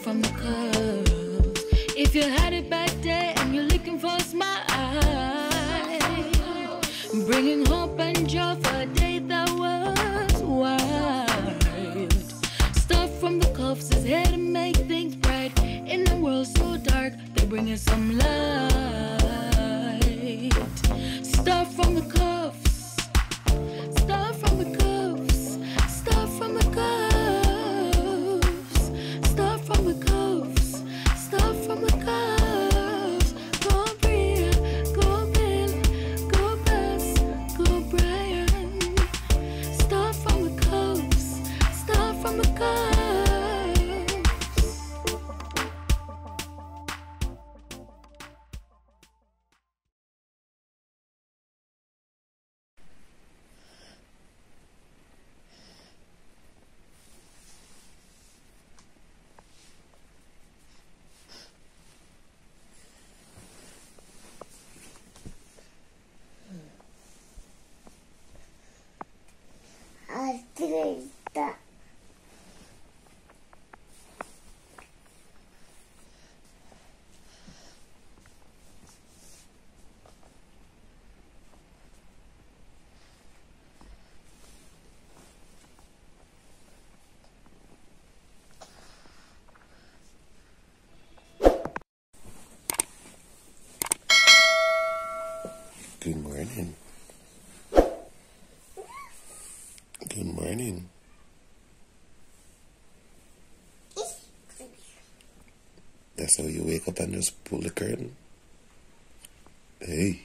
from the curves. If you had a bad day and you're looking for a smile, bringing hope and joy for a day that was wild. Stuff from the cuffs is here to make things bright. In a world so dark, they're bringing some light. Stuff from the cuffs, stuff from the cuffs, stuff from the cuffs, stuff from the cuffs, stuff from the cuffs. Go Bria, go Bill, go Bess, go Brian. Stuff from the cuffs, stuff from the cuffs. Good morning. Good morning. That's how you wake up and just pull the curtain? Hey.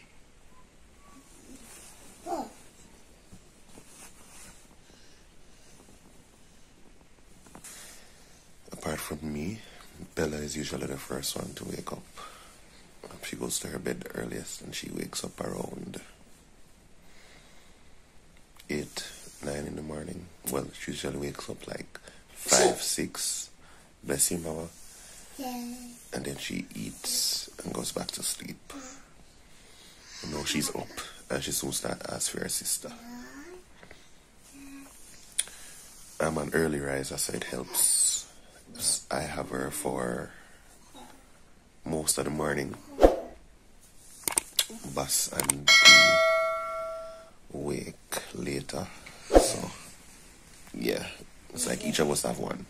Apart from me, Bella is usually the first one to wake up. She goes to her bed the earliest and she wakes up around 8, 9 in the morning. Well, she usually wakes up like 5, 6. Bless you, Mama. Yeah. And then she eats and goes back to sleep. You know, she's up and she soon starts to ask for her sister. I'm an early riser, so it helps. I have her for most of the morning. Bus and wake later. So, yeah, it's like each of us have one.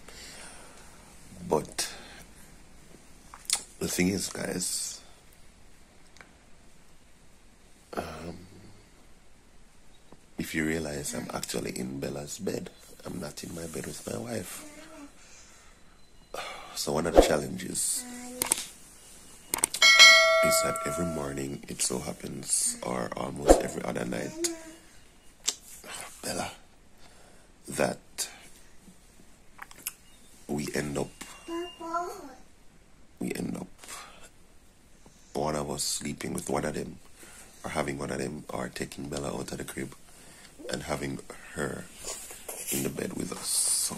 But the thing is, guys, if you realize I'm actually in Bella's bed, I'm not in my bed with my wife. So one of the challenges is that every morning it so happens, or almost every other night, Bella, that we end up one of us sleeping with one of them, or having one of them, or taking Bella out of the crib and having her in the bed with us. So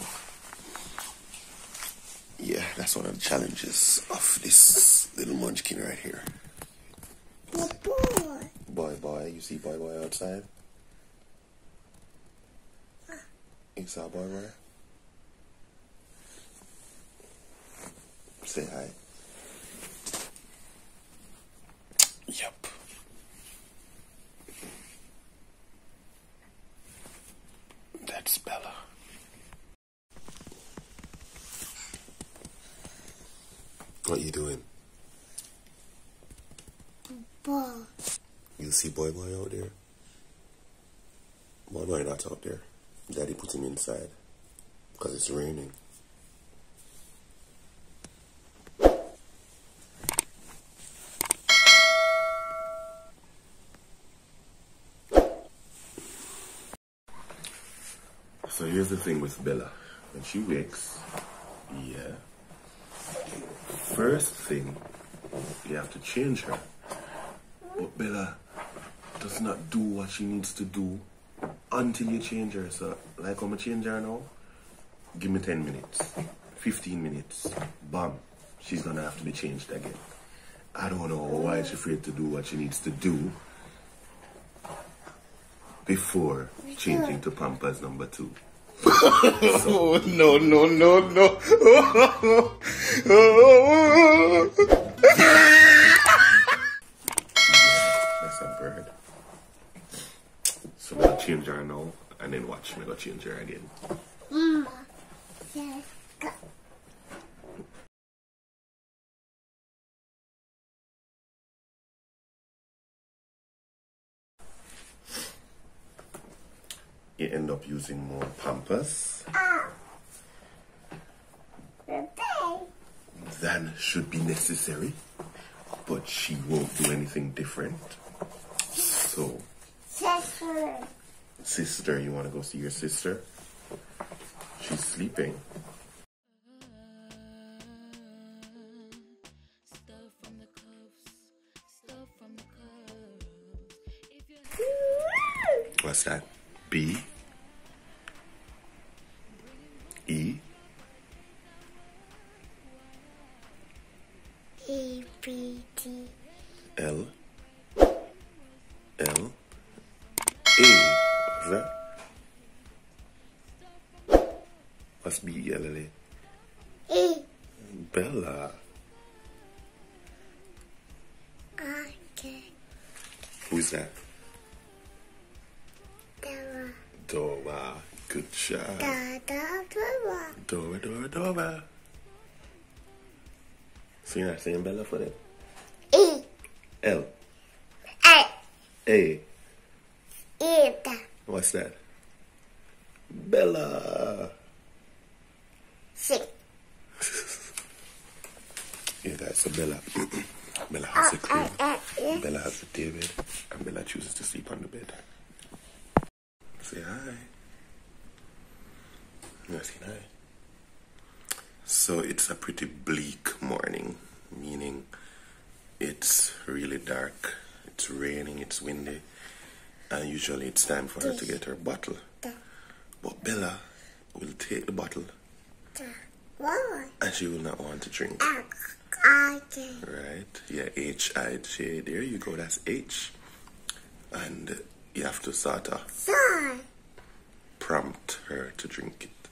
yeah, that's one of the challenges of this little munchkin right here. Boy, you see boy outside? You saw boy? Say hi. Yep. That's Bella. What you doing? Boy. You see boy out there? Boy not out there. Daddy put him inside because it's raining. So here's the thing with Bella. When she wakes, yeah, first thing, you have to change her. But Bella does not do what she needs to do until you change her. So, like I'm going to change her now, give me 10 minutes, 15 minutes, bam, she's going to have to be changed again. I don't know why she's afraid to do what she needs to do before changing to Pampers number 2. Oh, no, no, no, no. That's a bird. So I'm gonna change her now, and then watch me go change her again. Yes, go. You end up using more Pampers than should be necessary, but she won't do anything different. So, sister, you want to go see your sister? She's sleeping. Stuff from the cuffs, stuff from the cuffs. If you What's that? B E E-B-T L L A. What's that? What's B E L L A? E Bella. okay. Who's that? Dora Dora. Good job. Dora Dora, Dora, Dora. So you're not saying Bella for them? E L A A. Ida What's that? Bella. C Yeah, that's a Bella. Bella has a crib. Bella has a David, and Bella chooses to sleep on the bed. Say hi. Yeah, say hi. So it's a pretty bleak morning, meaning it's really dark, it's raining, it's windy, and usually it's time for her to get her bottle. But Bella will take the bottle Why? and she will not want to drink. Okay. Right? Yeah, H-I-J. There you go, that's H. And you have to sort of Sorry. prompt her to drink it.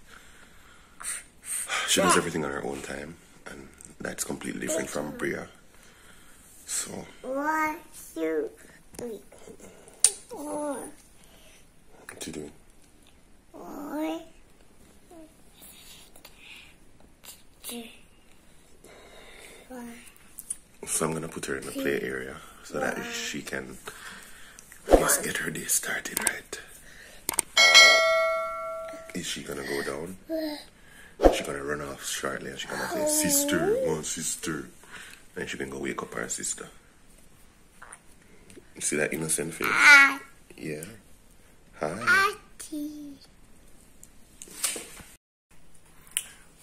She does everything on her own time, and that's completely different from Bria. So, What you or what you doing? or So I'm gonna put her in the play area so that she can, I guess, get her day started right. Is she gonna go down? She's gonna run off shortly and she's gonna say, sister, one sister. And she can go wake up her sister. You see that innocent face? Yeah. Hi.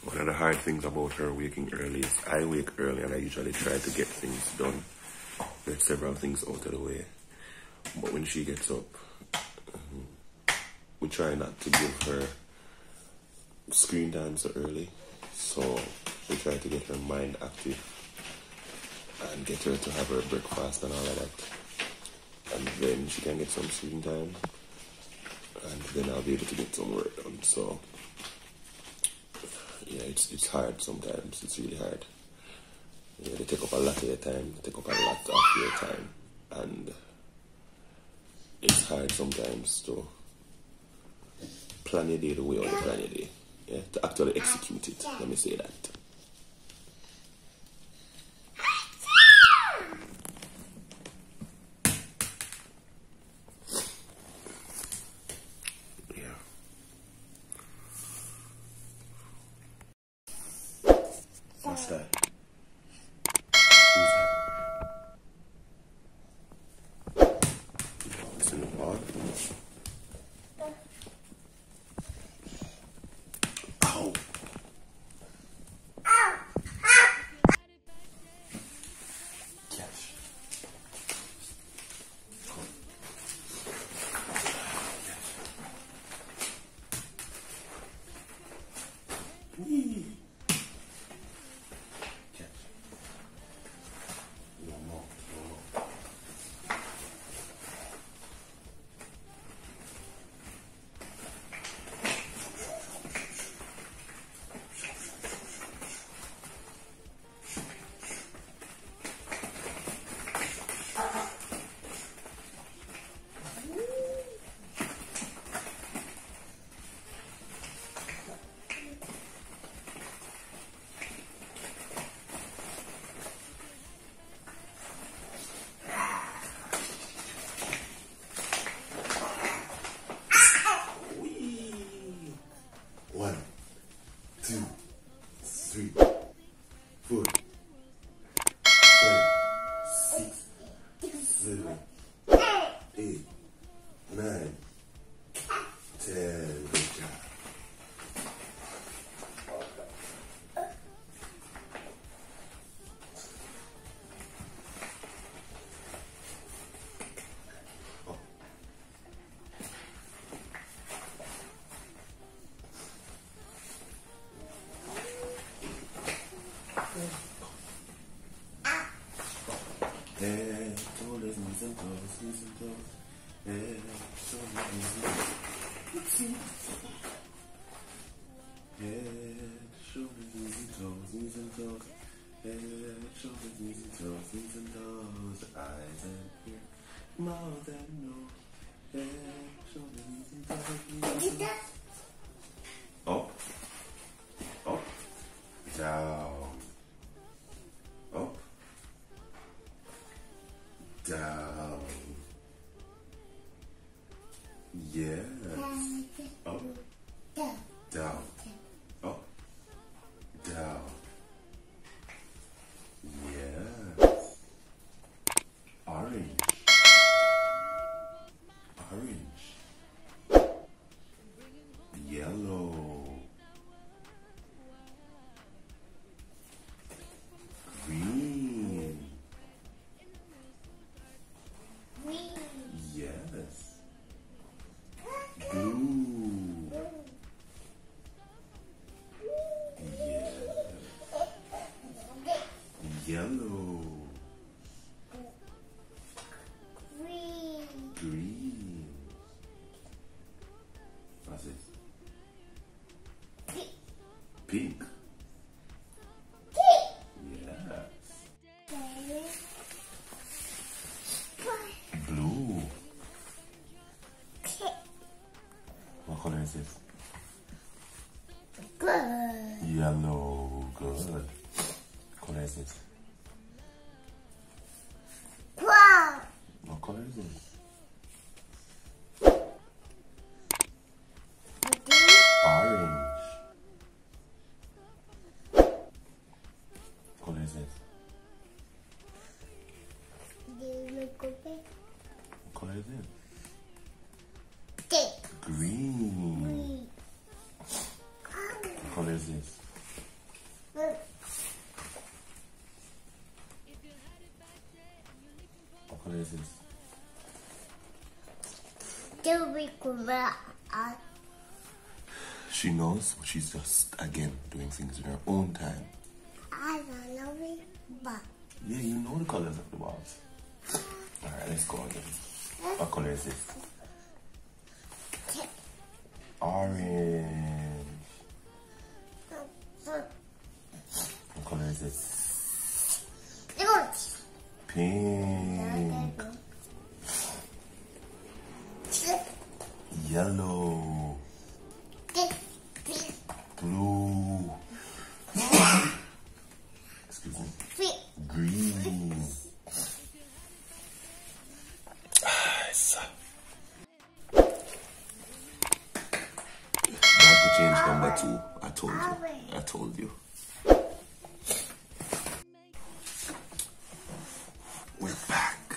One of the hard things about her waking early is I wake early and I usually try to get things done. There's several things out of the way. But when she gets up, we try not to give her screen time so early. So we try to get her mind active and get her to have her breakfast and all of that. And then she can get some screen time. And then I'll be able to get some work done. So yeah, it's hard sometimes. It's really hard. Yeah, they take up a lot of your time. They take up a lot of your time. And it's hard sometimes to plan your day the way you plan your day. Yeah, to actually execute it. Let me say that. Yeah. What's that? Who's that? It's in the wall. Ow. Head, shoulders, knees and toes, knees and toes. Head, shoulders, knees and toes. Head, shoulders, knees and toes, knees and toes. Head, shoulders, knees and toes, knees and toes. Eyes and ears, mouth and nose. Head, shoulders, knees and toes, knees and toes. Up, up, down, up. Down. Yes. Up. Down. Up. Down. Yes. Orange. Orange. Yellow. Green. Yes. Blue. Yes. Yellow. Green. What's this? Pink. Yes. Blue. What color is this? Good. Yellow. Good. What color is this? Wow. What color is this? Orange. What color is this? What color is this? Green. What color is this? What color is this? She knows, but she's just, again, doing things in her own time. I don't know it, but Yeah, you know the colors of the balls. Alright, let's go again. What color is this? Orange. What color is this? Pink. Yellow. Blue. Excuse me. Green. Not to change number 2. I told you. I told you. We're back.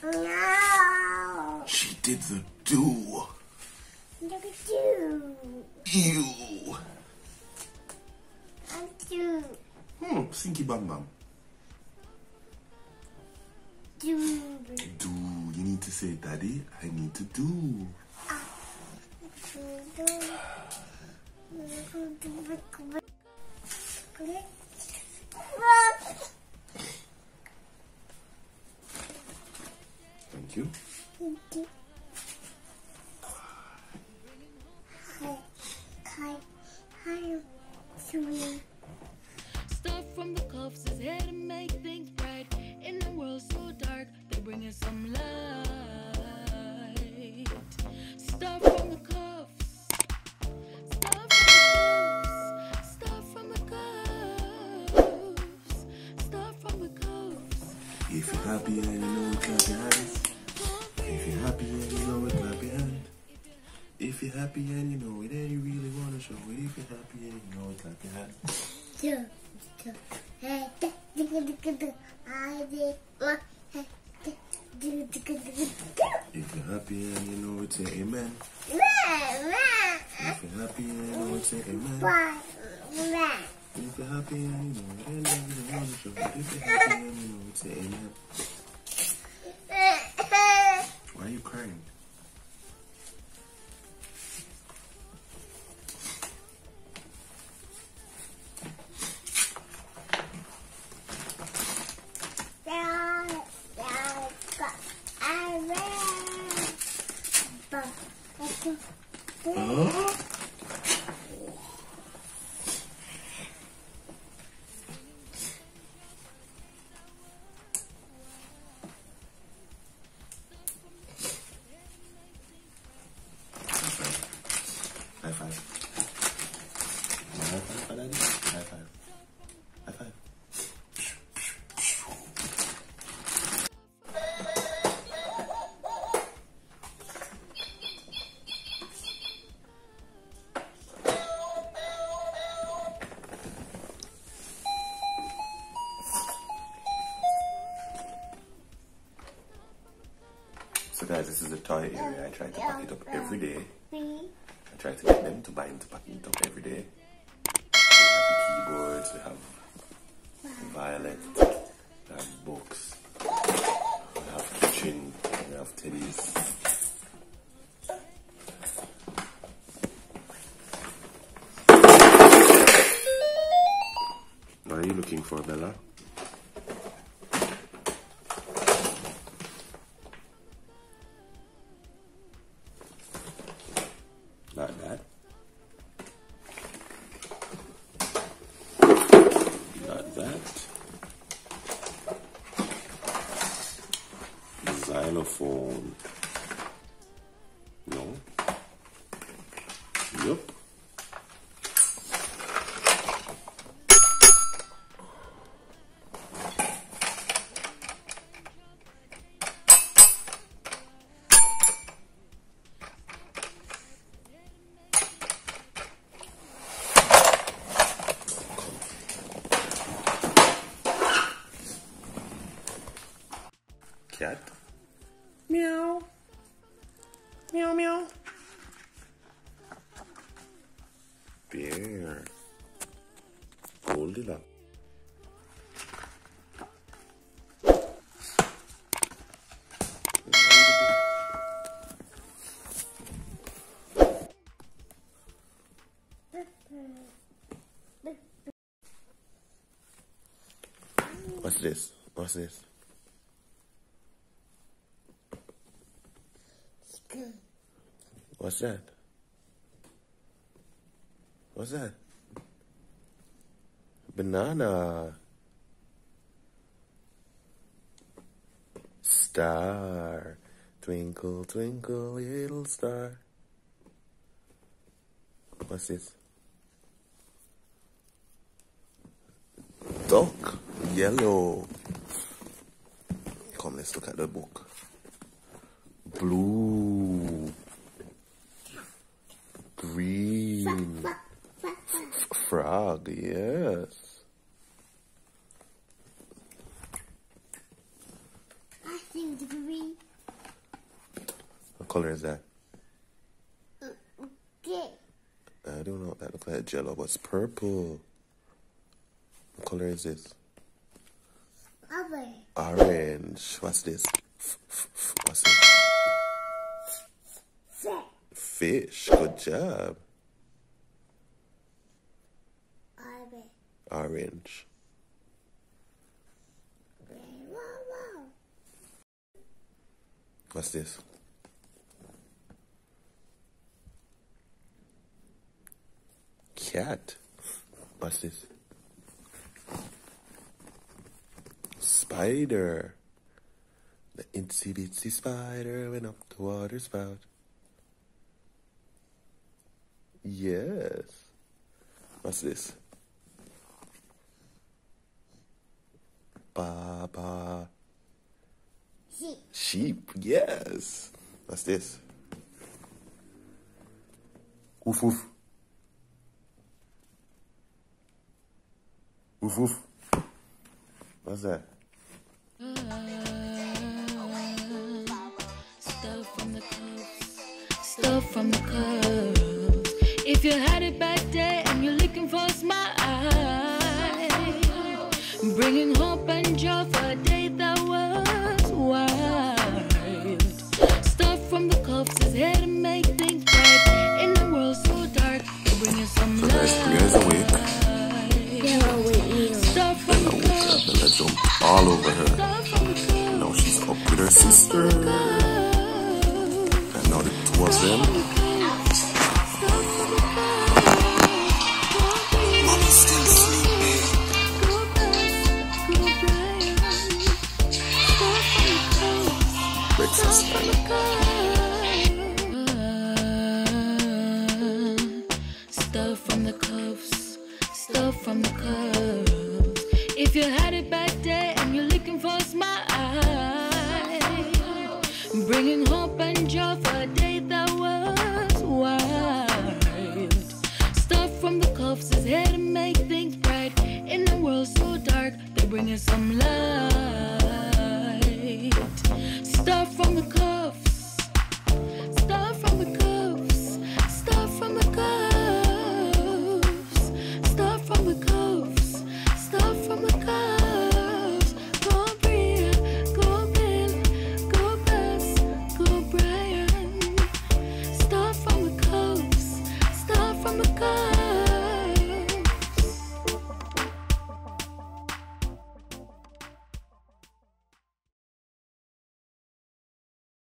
No. She did the do. Look at you. Ew. I'm you. Sinky bam bam. Do. Do. You need to say, Daddy, I need to do. Thank you. Stuff from the cuffs is here to make things bright. In the world so dark, they're bringing some light. Stuff from the cuffs. Stuff from the cuffs. Stuff from the cuffs. If you're happy and you know it, clap your hands. If you're happy and you know it, clap your hands. If you're happy and you know it and you really want to show it. If you're happy and you know it, clap your hands. If you're happy and you know it, say amen. If you're happy and you know it, say amen. If you're happy and you know it, if you're happy and you know it, say amen. Why are you crying? High five. High five for daddy. High five. High five. So guys, this is the toy area. I try to pack it up every day. I try to get them to buy into packing it up every day. We have the keyboards, we have Violet, we have books, we have kitchen, we have teddies. What are you looking for, Bella? Not that. Not that. Xylophone. No. Yup. Cat. Meow. Meow meow. Bear. Hold it up. What's this? What's this? What's that? What's that? Banana. Star. Twinkle, twinkle, little star. What's this? Duck. Yellow. Come, let's look at the book. Blue. Green. Frog, yes. I think green. What color is that? Okay. I don't know. That looks like jello, but it's purple. What color is this? Orange. Orange. What's this? What's this? Fish. Good job. Orange. What's this? Cat. What's this? Spider. The itsy bitsy spider went up the water spout. Yes. What's this? Baba. Sheep. Sheep. Yes. What's this? Woof woof. Woof woof. What's that? from the curves. If you had a bad day and you're looking for a smile, bringing hope and joy for a day that was wild. Stuff from the cuffs is here to make things bright. In a world so dark, bringing some So light. guys, Priya's awake. Stuff from the cuffs. Bella jumped all over her. Now she's up with her sister. And now the two of them